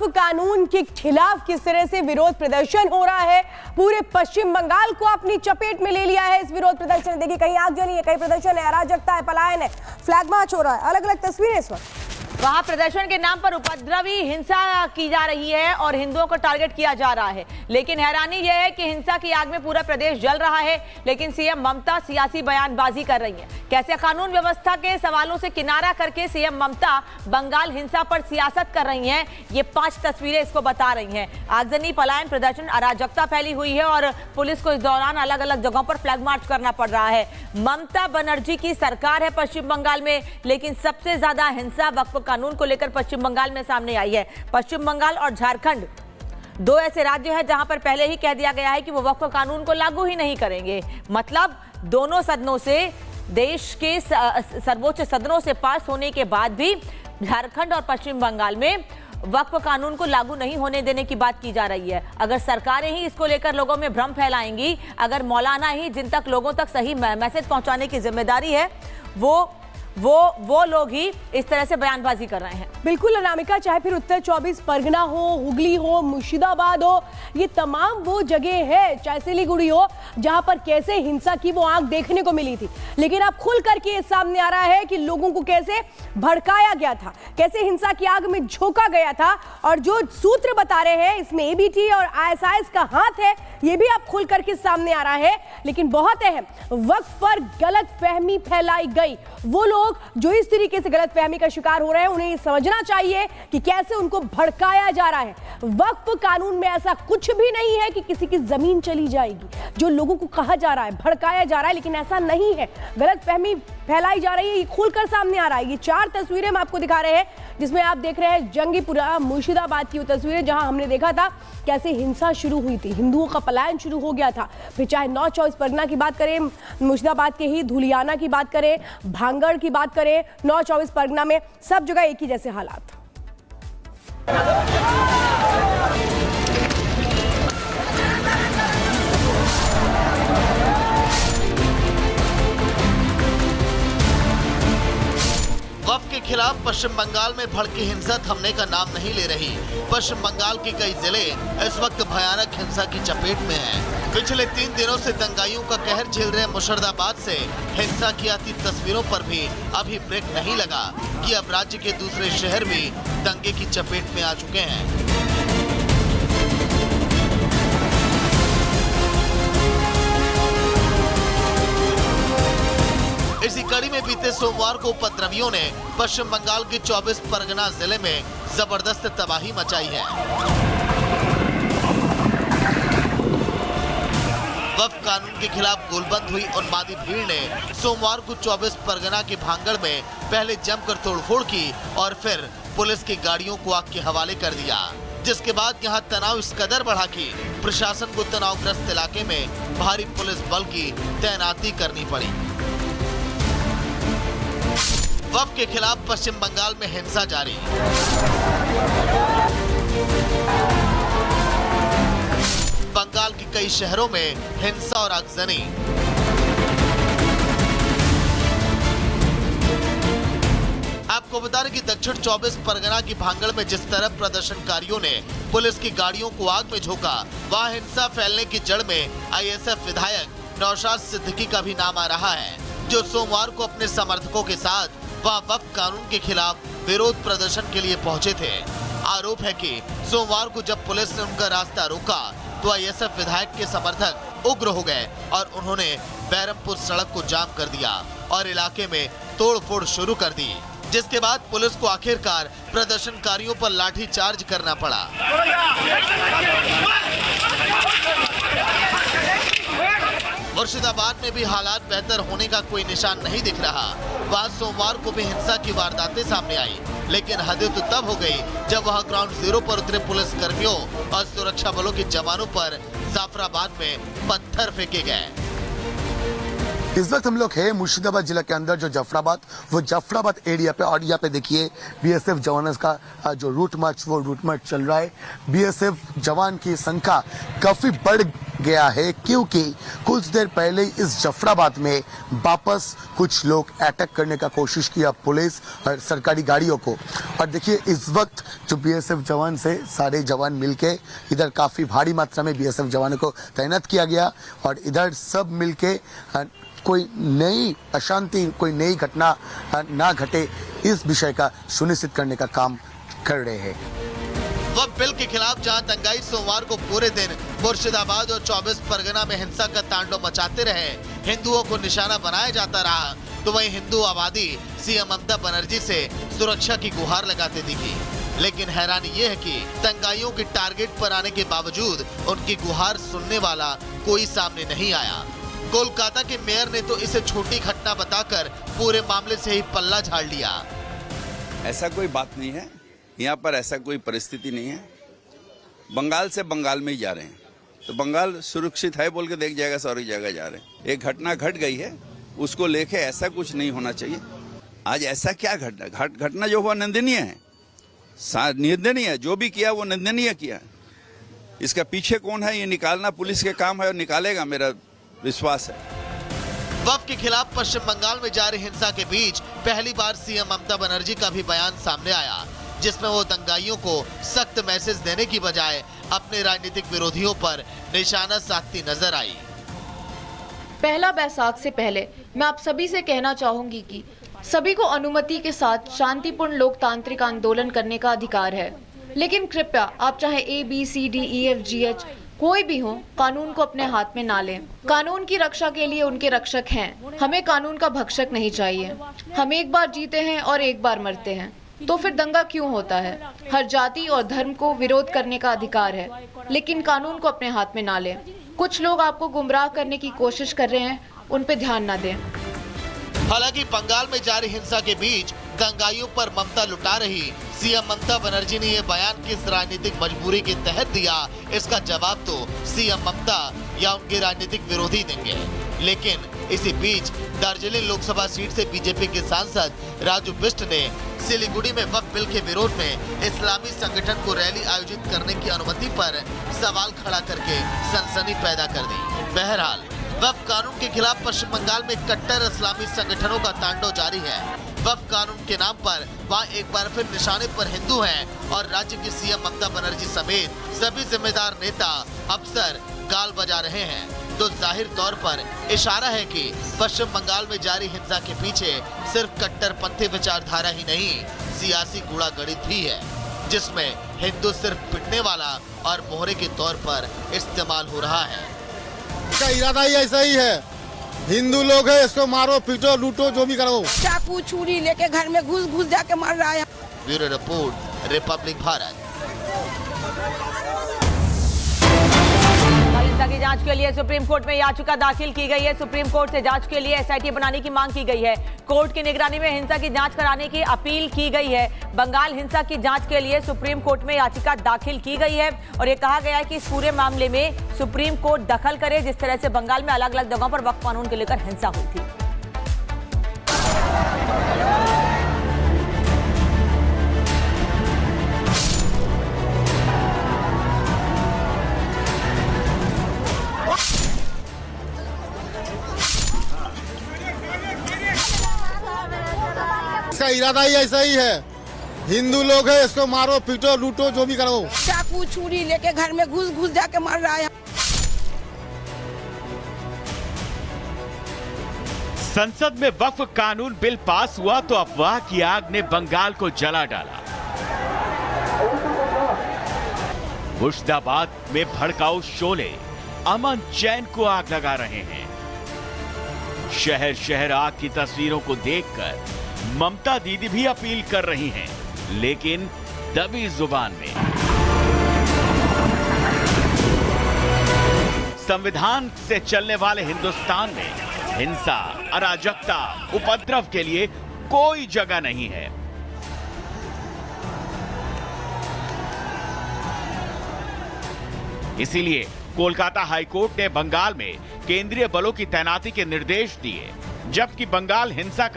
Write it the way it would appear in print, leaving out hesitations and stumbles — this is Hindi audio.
वक्फ कानून के खिलाफ किस तरह से विरोध प्रदर्शन हो रहा है, पूरे पश्चिम बंगाल को अपनी चपेट में ले लिया है इस विरोध प्रदर्शन। देखिए, कहीं आगजनी है, कहीं प्रदर्शन है, अराजकता है, पलायन है, फ्लैग मार्च हो रहा है, अलग अलग तस्वीरें इस वक्त। वहां प्रदर्शन के नाम पर उपद्रवी हिंसा की जा रही है और हिंदुओं को टारगेट किया जा रहा है। लेकिन हैरानी यह है कि हिंसा की आग में पूरा प्रदेश जल रहा है, लेकिन सीएम ममता सियासी बयानबाजी कर रही है। कैसे कानून व्यवस्था के सवालों से किनारा करके सीएम ममता बंगाल हिंसा पर सियासत कर रही हैं, ये 5 तस्वीरें इसको बता रही हैं। आगजनी, पलायन, प्रदर्शन, अराजकता फैली हुई है और पुलिस को इस दौरान अलग अलग जगहों पर फ्लैग मार्च करना पड़ रहा है। ममता बनर्जी की सरकार है पश्चिम बंगाल में, लेकिन सबसे ज्यादा हिंसा वक्फ कानून को लेकर पश्चिम बंगाल में सामने आई है। पश्चिम बंगाल और झारखंड 2 ऐसे राज्य हैं जहां पर पहले ही कह दिया गया है कि वो वक्फ कानून को लागू ही नहीं करेंगे। मतलब दोनों सदनों से, देश के सर्वोच्च सदनों से पास होने के बाद भी झारखंड और पश्चिम बंगाल में वक्फ कानून को लागू नहीं होने देने की बात की जा रही है। अगर सरकारें ही इसको लेकर लोगों में भ्रम फैलाएंगी, अगर मौलाना ही जिन तक लोगों तक सही मैसेज पहुंचाने की जिम्मेदारी है, वो लोग ही इस तरह से बयानबाजी कर रहे हैं। बिल्कुल अनामिका, चाहे फिर उत्तर 24 परगना हो, हुगली हो, मुर्शिदाबाद हो, ये तमाम वो जगह है, चाहे सिलीगुड़ी हो, जहां पर कैसे हिंसा की वो आंख देखने को मिली थी। लेकिन अब खुल करके ये सामने आ रहा है कि लोगों को कैसे भड़काया गया था, कैसे हिंसा की आग में झोंका गया था। और जो सूत्र बता रहे हैं, इसमें एबीटी और आईएसआईएस का हाथ है, ये भी अब खुल करके सामने आ रहा है। लेकिन बहुत अहम, वक्फ पर गलत फहमी फैलाई गई। वो लोग जो इस तरीके से गलत फहमी का शिकार हो रहे हैं, उन्हें समझना चाहिए कि कैसे उनको भड़काया जा रहा है। वक्फ कानून में ऐसा कुछ भी नहीं है कि किसी की जमीन चली जाएगी, जो लोगों को कहा जा रहा है, भड़काया जा रहा है, लेकिन ऐसा नहीं है। गलत फहमी फैलाई जा रही है, ये खुलकर सामने आ रहा है। ये 4 तस्वीरें हम आपको दिखा रहे हैं, जिसमें आप देख रहे हैं जंगीपुरा मुर्शिदाबाद की वो तस्वीरें, जहां हमने देखा था कैसे हिंसा शुरू हुई थी, हिंदुओं का पलायन शुरू हो गया था। फिर चाहे नॉर्थ 24 परगना की बात करें, मुर्शिदाबाद के ही धुलियाना की बात करें, भांगड़ की बात करें, नॉर्थ 24 परगना में सब जगह एक ही जैसे हालात। वक्फ के खिलाफ पश्चिम बंगाल में भड़की हिंसा थमने का नाम नहीं ले रही। पश्चिम बंगाल के कई जिले इस वक्त भयानक हिंसा की चपेट में हैं। पिछले 3 दिनों से दंगाइयों का कहर झेल रहे मुर्शिदाबाद से हिंसा की आती तस्वीरों पर भी अभी ब्रेक नहीं लगा कि अब राज्य के दूसरे शहर भी दंगे की चपेट में आ चुके हैं। इसी कड़ी में बीते सोमवार को उपद्रवियों ने पश्चिम बंगाल के 24 परगना जिले में जबरदस्त तबाही मचाई है। वक्फ कानून के खिलाफ गोलबंद हुई उन्मादी भीड़ ने सोमवार को 24 परगना के भांगड़ में पहले जमकर तोड़फोड़ की और फिर पुलिस की गाड़ियों को आग के हवाले कर दिया, जिसके बाद यहां तनाव इस कदर बढ़ा कि प्रशासन को तनावग्रस्त इलाके में भारी पुलिस बल की तैनाती करनी पड़ी। वक्फ के खिलाफ पश्चिम बंगाल में हिंसा जारी। बंगाल के कई शहरों में हिंसा और आगजनी। आपको बता दें कि दक्षिण 24 परगना की भांगड़ में जिस तरह प्रदर्शनकारियों ने पुलिस की गाड़ियों को आग में झोंका, वहां हिंसा फैलने की जड़ में आईएसएफ विधायक नौशाद सिद्दीकी का भी नाम आ रहा है, जो सोमवार को अपने समर्थकों के साथ वह वक्फ कानून के खिलाफ विरोध प्रदर्शन के लिए पहुंचे थे। आरोप है कि सोमवार को जब पुलिस ने उनका रास्ता रोका तो आईएसएफ विधायक के समर्थक उग्र हो गए और उन्होंने बैरमपुर सड़क को जाम कर दिया और इलाके में तोड़फोड़ शुरू कर दी, जिसके बाद पुलिस को आखिरकार प्रदर्शनकारियों पर लाठी चार्ज करना पड़ा। मुर्शिदाबाद में भी हालात बेहतर होने का कोई निशान नहीं दिख रहा। वहाँ सोमवार को भी हिंसा की वारदातें सामने आई, लेकिन हद तो तब हो गई जब वहाँ ग्राउंड जीरो पर उतरे पुलिस कर्मियों और सुरक्षा बलों के जवानों पर जाफराबाद में पत्थर फेंके गए। इस वक्त हम लोग है मुर्शिदाबाद जिला के अंदर जो जफराबाद एरिया पे, और यहाँ पे देखिए बीएसएफ जवानों का जो रूट मार्च चल रहा है। बीएसएफ जवान की संख्या काफी बढ़ गया है क्योंकि कुछ देर पहले इस जफराबाद में वापस कुछ लोग अटैक करने का कोशिश किया पुलिस और सरकारी गाड़ियों को। और देखिए इस वक्त जो बीएसएफ जवान से सारे जवान मिलके इधर काफी भारी मात्रा में बीएसएफ जवानों को तैनात किया गया और इधर सब मिलके कोई नई अशांति, कोई नई घटना ना घटे, इस विषय का सुनिश्चित करने का काम कर रहे हैं। वक्फ बिल के खिलाफ जहां दंगाई सोमवार को पूरे दिन मुर्शिदाबाद और 24 परगना में हिंसा का तांडव मचाते रहे, हिंदुओं को निशाना बनाया जाता रहा, तो वहीं हिंदू आबादी सीएम ममता बनर्जी से सुरक्षा की गुहार लगाते दिखी। लेकिन हैरानी ये है कि दंगाइयों के टारगेट पर आने के बावजूद उनकी गुहार सुनने वाला कोई सामने नहीं आया। कोलकाता के मेयर ने तो इसे छोटी घटना बताकर पूरे मामले से ही पल्ला झाड़ लिया। ऐसा कोई बात नहीं है, यहाँ पर ऐसा कोई परिस्थिति नहीं है। बंगाल से बंगाल में ही जा रहे हैं, तो बंगाल सुरक्षित है बोल के देख जाएगा, सारी जगह जा रहे हैं। एक घटना घट गई है, उसको लेके ऐसा कुछ नहीं होना चाहिए। आज ऐसा क्या घटना जो हुआ निंदनीय है, निंदनीय है, जो भी किया वो निंदनीय किया। इसका पीछे कौन है ये निकालना पुलिस के काम है और निकालेगा, मेरा विश्वास है। वक्फ के खिलाफ पश्चिम बंगाल में जारी हिंसा के बीच पहली बार सीएम ममता बनर्जी का भी बयान सामने आया, जिसमें वो दंगाइयों को सख्त मैसेज देने की बजाय अपने राजनीतिक विरोधियों पर निशाना साधती नजर आई। पहला बैसाख से पहले मैं आप सभी से कहना चाहूंगी कि सभी को अनुमति के साथ शांतिपूर्ण लोकतांत्रिक आंदोलन करने का अधिकार है, लेकिन कृपया आप चाहे ABCDEFGH कोई भी हो, कानून को अपने हाथ में ना लें। कानून की रक्षा के लिए उनके रक्षक हैं, हमें कानून का भक्षक नहीं चाहिए। हम एक बार जीते हैं और एक बार मरते हैं, तो फिर दंगा क्यों होता है? हर जाति और धर्म को विरोध करने का अधिकार है, लेकिन कानून को अपने हाथ में ना लें। कुछ लोग आपको गुमराह करने की कोशिश कर रहे हैं, उन पे ध्यान न दें। हालांकि बंगाल में जारी हिंसा के बीच दंगाइयों पर ममता लुटा रही सीएम ममता बनर्जी ने ये बयान किस राजनीतिक मजबूरी के तहत दिया, इसका जवाब तो सीएम ममता या उनके राजनीतिक विरोधी देंगे। लेकिन इसी बीच दार्जिलिंग लोकसभा सीट से बीजेपी के सांसद राजू बिष्ट ने सिलीगुड़ी में वक्फ बिल के विरोध में इस्लामी संगठन को रैली आयोजित करने की अनुमति पर सवाल खड़ा करके सनसनी पैदा कर दी। बहरहाल वक्फ कानून के खिलाफ पश्चिम बंगाल में कट्टर इस्लामी संगठनों का तांडव जारी है। वक्फ कानून के नाम पर वहाँ एक बार फिर निशाने पर हिंदू हैं और राज्य की सीएम ममता बनर्जी समेत सभी जिम्मेदार नेता अफसर गाल बजा रहे हैं, तो जाहिर तौर पर इशारा है कि पश्चिम बंगाल में जारी हिंसा के पीछे सिर्फ कट्टरपंथी विचारधारा ही नहीं, सियासी गूढ़ागणित भी है, जिसमें हिंदू सिर्फ पिटने वाला और मोहरे के तौर पर इस्तेमाल हो रहा है। इसका इरादा ही ऐसा ही है, हिंदू लोग है, इसको मारो पीटो लूटो जो भी करो। चाकू छुरी लेके घर में घुस जाके मार रहा है। Bureau report, Republic Bharat. हिंसा की जांच के लिए सुप्रीम कोर्ट में याचिका दाखिल की गई है। सुप्रीम कोर्ट से जांच के लिए SIT बनाने की मांग की गई है। कोर्ट की निगरानी में हिंसा की जांच कराने की अपील की गई है। बंगाल हिंसा की जांच के लिए सुप्रीम कोर्ट में याचिका दाखिल की गई है और ये कहा गया है कि इस पूरे मामले में सुप्रीम कोर्ट दखल करे, जिस तरह से बंगाल में अलग अलग जगहों पर वक्फ कानून को लेकर हिंसा हुई थी। इसका इरादा ही ऐसा ही है, हिंदू लोग है, इसको मारो पीटो लूटो जो भी करो। चाकू छुरी लेके घर में घुस जाके मार रहा है। संसद में वक्फ कानून बिल पास हुआ तो अफवाह की आग ने बंगाल को जला डाला। मुर्शिदाबाद में भड़काऊ शोले अमन चैन को आग लगा रहे हैं। शहर शहर आग की तस्वीरों को देखकर ममता दीदी भी अपील कर रही हैं, लेकिन दबी जुबान में। संविधान से चलने वाले हिंदुस्तान में हिंसा, अराजकता, उपद्रव के लिए कोई जगह नहीं है। इसीलिए कोलकाता हाईकोर्ट ने बंगाल में केंद्रीय बलों की तैनाती के निर्देश दिए, जबकि बंगाल हिंसा का